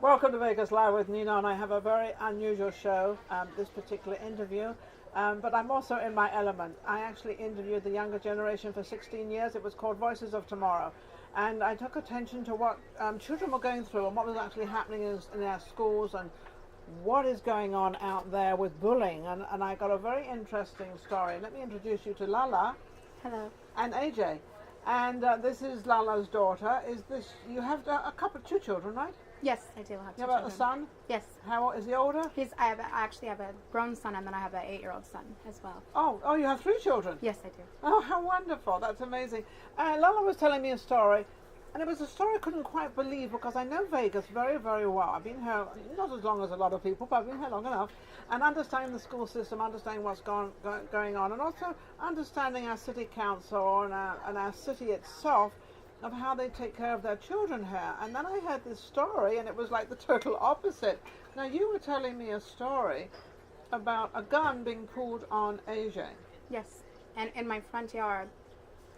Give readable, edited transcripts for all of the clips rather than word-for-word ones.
Welcome to Vegas Live with Ninon. I have a very unusual show, this particular interview, but I'm also in my element. I actually interviewed the younger generation for 16 years. It was called Voices of Tomorrow. And I took attention to what children were going through and what was actually happening in our schools and what is going on out there with bullying. And I got a very interesting story. Let me introduce you to Lala. Hello. And AJ. And this is Lala's daughter. You have two children, right? Yes, I do have two You have children. a son? Yes. How old is he older? I actually have a grown son, and then I have an 8-year-old son as well. Oh, you have 3 children? Yes, I do. Oh, how wonderful. That's amazing. Lala was telling me a story, and it was a story I couldn't quite believe because I know Vegas very, very well. I've been here not as long as a lot of people, but I've been here long enough. And understanding the school system, understanding what's going on, and also understanding our city council and our city itself, of how they take care of their children here. And then I heard this story, and it was like the total opposite. Now, you were telling me a story about a gun being pulled on AJ. Yes, and in my front yard.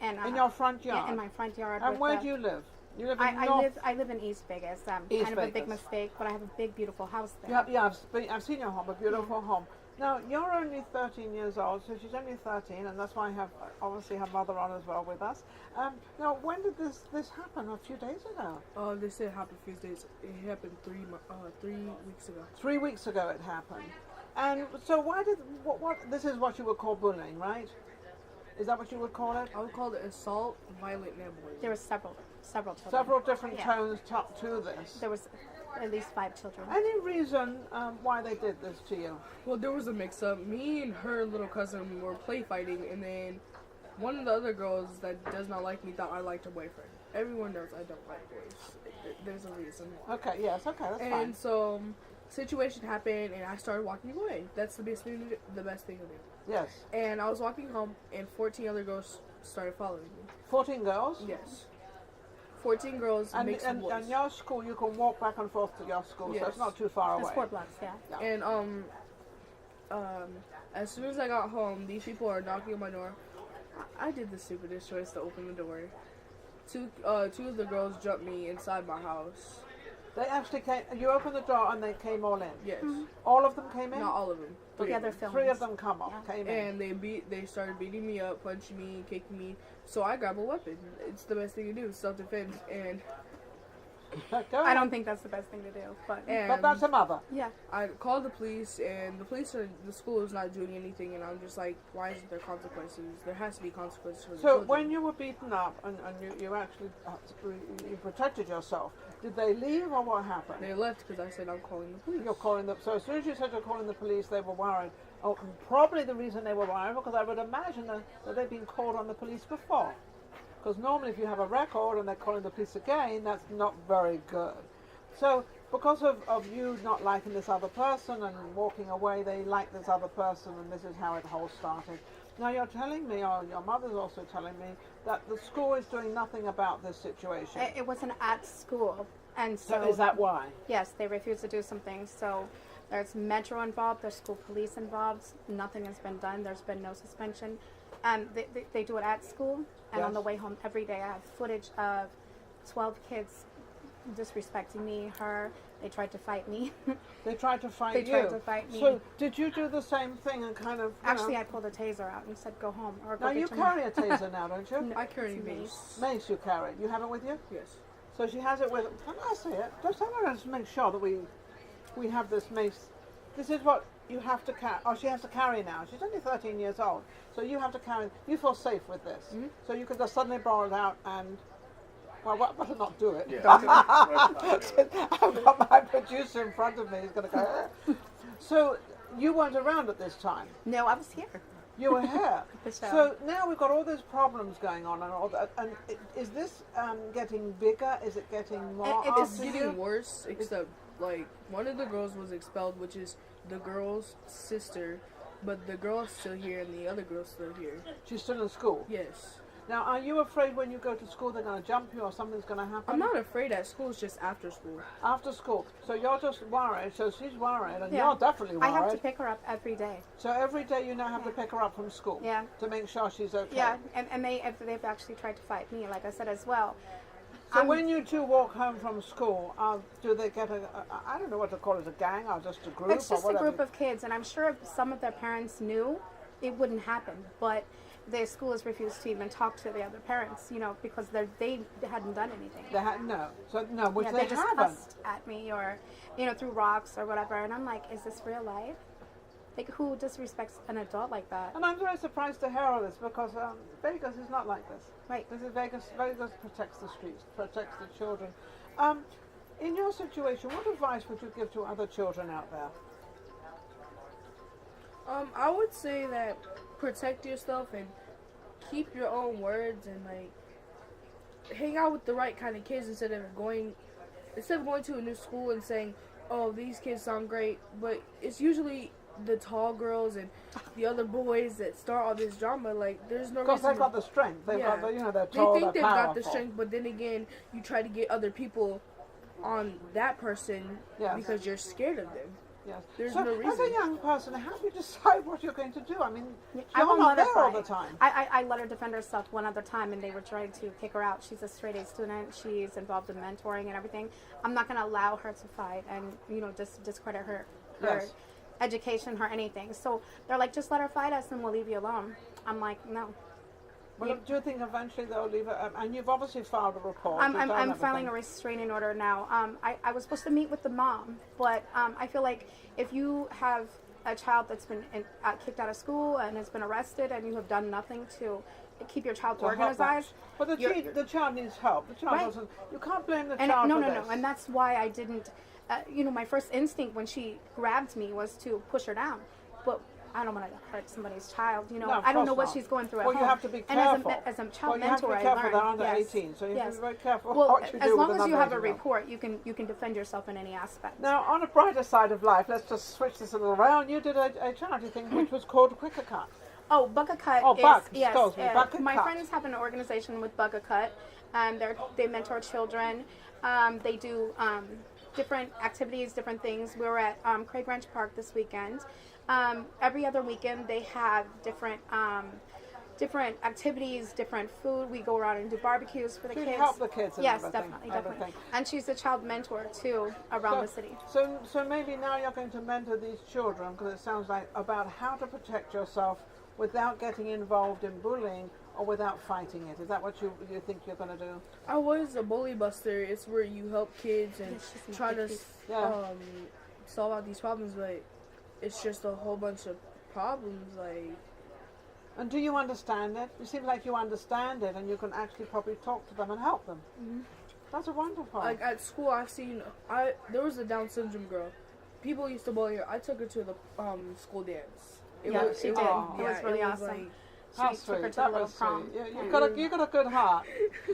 And in your front yard? Yeah, in my front yard. And where do you live? You live in North? I live in East Vegas. East kind of a big Vegas. mistake, but I have a big, beautiful house there. Yeah, I've seen your home, a beautiful home. Now, you're only 13 years old, so she's only 13, and that's why I have, obviously, her mother on as well with us. Now, when did this happen? A few days ago? This didn't happen a few days. It happened 3 weeks ago. 3 weeks ago it happened. And so this is what you would call bullying, right? Is that what you would call it? I would call it assault, violent, and bullying. There were several children. Several different tones to this. There was at least 5 children. Any reason why they did this to you? Well, there was a mix-up. Me and her little cousin were play fighting, and then one of the other girls that does not like me thought I liked her boyfriend. Everyone knows I don't like boys. There's a reason why. Okay, yes, okay, that's fine. And so, situation happened, and I started walking away. That's the best thing to do. Yes. And I was walking home, and 14 other girls started following me. 14 girls? Yes. 14 girls mixed with boys. And your school, you can walk back and forth to your school, Yes. so it's not too far away. It's 4 blocks, yeah. And as soon as I got home, these people are knocking on my door. I did the stupidest choice to open the door. Two of the girls jumped me inside my house. They actually came. You opened the door and they came all in. Yes. Mm-hmm. All of them came in. Not all of them. Yeah, they're filming. 3 of them came in. And they started beating me up, punching me, kicking me. So I grab a weapon. It's the best thing to do, self-defense. And I don't think that's the best thing to do, but that's a mother. yeah. I called the police, and the school is not doing anything. And I'm just like, why isn't there consequences? There has to be consequences for the So children. when you were beaten up and you actually you protected yourself, did they leave or what happened? They left because I said I'm calling the police. You're calling them. So as soon as you said you're calling the police, they were worried. Oh, and probably the reason they were worried because I would imagine that they've been called on the police before. Because normally if you have a record and they're calling the police again, that's not very good. So because of you not liking this other person and walking away, they like this other person, and this is how it all started. Now you're telling me, or your mother's also telling me, that the school is doing nothing about this situation. It wasn't at school, and So is that why? Yes, they refused to do something. So there's Metro involved, there's school police involved. Nothing has been done. There's been no suspension. And they do it at school, and Yes. on the way home every day I have footage of 12 kids disrespecting me, her. They tried to fight me. They tried to fight They you. tried to fight me. So did you do the same thing and kind of? Actually, I pulled a taser out and said, go home. Or go Now get you your carry a taser now, don't you? No. I carry It's mace. Mace you carry. You have it with you? Yes. So she has it with. Can I see it? Just I want to make sure that we have this mace. This is what you have to carry. Oh, she has to carry now. She's only 13 years old, so you have to carry. You feel safe with this, so you could just suddenly borrow it out and. Well, better not do it. Yeah. I've got my producer in front of me. He's going to go. So you weren't around at this time. No, I was here. You were here. The show. So now we've got all these problems going on and all that. And is this getting bigger? Is it getting more? It It's after you? getting worse, except like one of the girls was expelled, which is the girl's sister, but the girl's still here and the other girl's still here. She's still in school. Yes. Now, are you afraid when you go to school they're going to jump you or something's going to happen? I'm not afraid at school, it's just after school. After school. So you're just worried. So she's worried, and Yeah. you're definitely worried. I have to pick her up every day. So every day you now have to pick her up from school. Yeah. To make sure she's okay. Yeah, and they've actually tried to fight me, like I said as well. So when you two walk home from school, do they get I don't know what to call it, a gang or just a group? It's just or a whatever? group of kids, and I'm sure if some of their parents knew, it wouldn't happen. But the school has refused to even talk to the other parents, because they hadn't done anything. They had no, so no, which They just haven't. cussed at me or, threw rocks or whatever, and I'm like, is this real life? Like, who disrespects an adult like that? And I'm very surprised to hear all this because Vegas is not like this. Right. This is Vegas. Vegas protects the streets, protects the children. In your situation, what advice would you give to other children out there? I would say that protect yourself and keep your own words and hang out with the right kind of kids instead of going to a new school and saying, oh, these kids sound great, but it's usually the tall girls and the other boys that start all this drama. There's no reason. Because they've got the strength. They've got the, they're They tall, think they've they're got powerful. the strength, but then again, you try to get other people on that person because you're scared of them. Yes. There's so no reason. as a young person, how do you decide what you're going to do? I mean, I you're won't not let her there all fight. the time. I let her defend herself one other time, and they were trying to kick her out. She's a straight A student. She's involved in mentoring and everything. I'm not going to allow her to fight and discredit her education, her anything. So they're like, just let her fight us, and we'll leave you alone. I'm like, no. Well, do you think eventually they'll leave it? And you've obviously filed a report. I'm filing a restraining order now. I was supposed to meet with the mom, but I feel like if you have a child that's been kicked out of school and has been arrested and you have done nothing to keep your child organized. But the child needs help. The child doesn't. You can't blame the child for this. No. And that's why I didn't. My first instinct when she grabbed me was to push her down, but I don't want to hurt somebody's child. No, I don't know what not. she's going through at well, home. you have to be careful. And as a child you have to mentor, be careful. I They're learned. under Yes. 18, so you have to be very careful Well, what you as do long with as you have a 18-year-old. report, you can defend yourself in any aspect. Now, on a brighter side of life, let's just switch this a little around. You did a charity thing which was called Quicker Cut. Oh, Bucket Cut Oh, is Buck, yes. excuse me, Bucket My Cut. friends have an organization with Bucket Cut, and they mentor children. They do different activities, different things. We were at Craig Ranch Park this weekend. Every other weekend they have different activities, different food. We go around and do barbecues for the kids. Help the kids and yes, everything. definitely. And she's a child mentor too around the city. So maybe now you're going to mentor these children, because it sounds like, about how to protect yourself without getting involved in bullying or without fighting it. Is that what you think you're going to do? I was a bully buster. It's where you help kids and try to solve out these problems, but it's just a whole bunch of problems. And do you understand it? It seems like you understand it, and you can actually probably talk to them and help them. Mm-hmm. That's a wonderful. At school, I've seen there was a Down syndrome girl. People used to bully her. I took her to the school dance. She did. It was really awesome. How She took sweet. her to That the little was prom. sweet. You've got a good heart.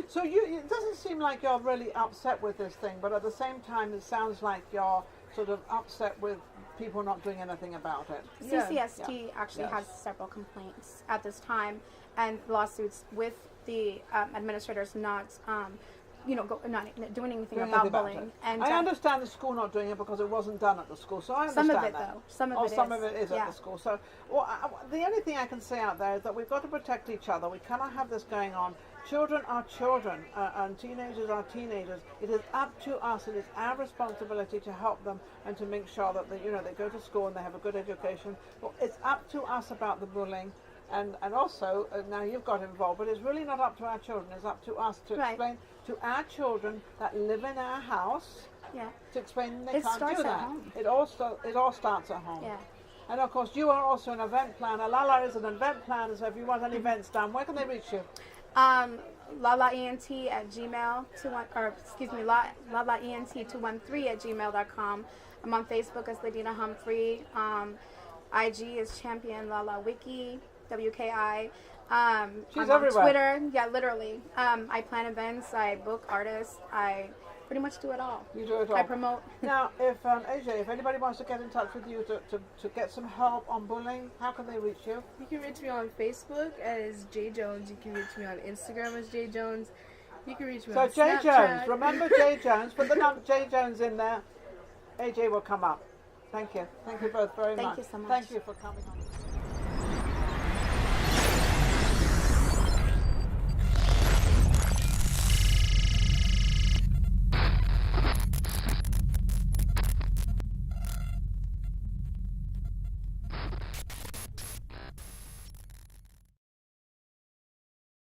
So it doesn't seem like you're really upset with this thing, but at the same time, it sounds like you're sort of upset with people not doing anything about it. CCST actually has several complaints at this time and lawsuits with the administrators not doing anything about bullying. And I understand the school not doing it because it wasn't done at the school, so I understand some of it that. though. Some of it is at the school. So the only thing I can say out there is that we've got to protect each other. We cannot have this going on. Children are children, and teenagers are teenagers. It is up to us. It is our responsibility to help them and to make sure that they go to school and they have a good education. Well, it's up to us about the bullying. And also, now you've got involved, but it's really not up to our children. It's up to us to explain to our children that live in our house, to explain they can't do that. Home. It all starts at home. Yeah. And of course, you are also an event planner. Lala is an event planner, so if you want any events done, where can they reach you? LalaENT at gmail, LalaENT213 at gmail.com. I'm on Facebook as Ladena Humphrey. IG is Champion Lala Wiki, WKI. She's I'm everywhere. On Twitter, literally. I plan events, I book artists, I pretty much do it all. You do it all. I promote. Now, if AJ, if anybody wants to get in touch with you to get some help on bullying, how can they reach you? You can reach me on Facebook as J Jones. You can reach me on Instagram as J Jones. You can reach me on J Snapchat. Jones. Remember J Jones. Put the number J Jones in there. AJ will come up. Thank you. Thank you both very much. Thank you so much. Thank you for coming on.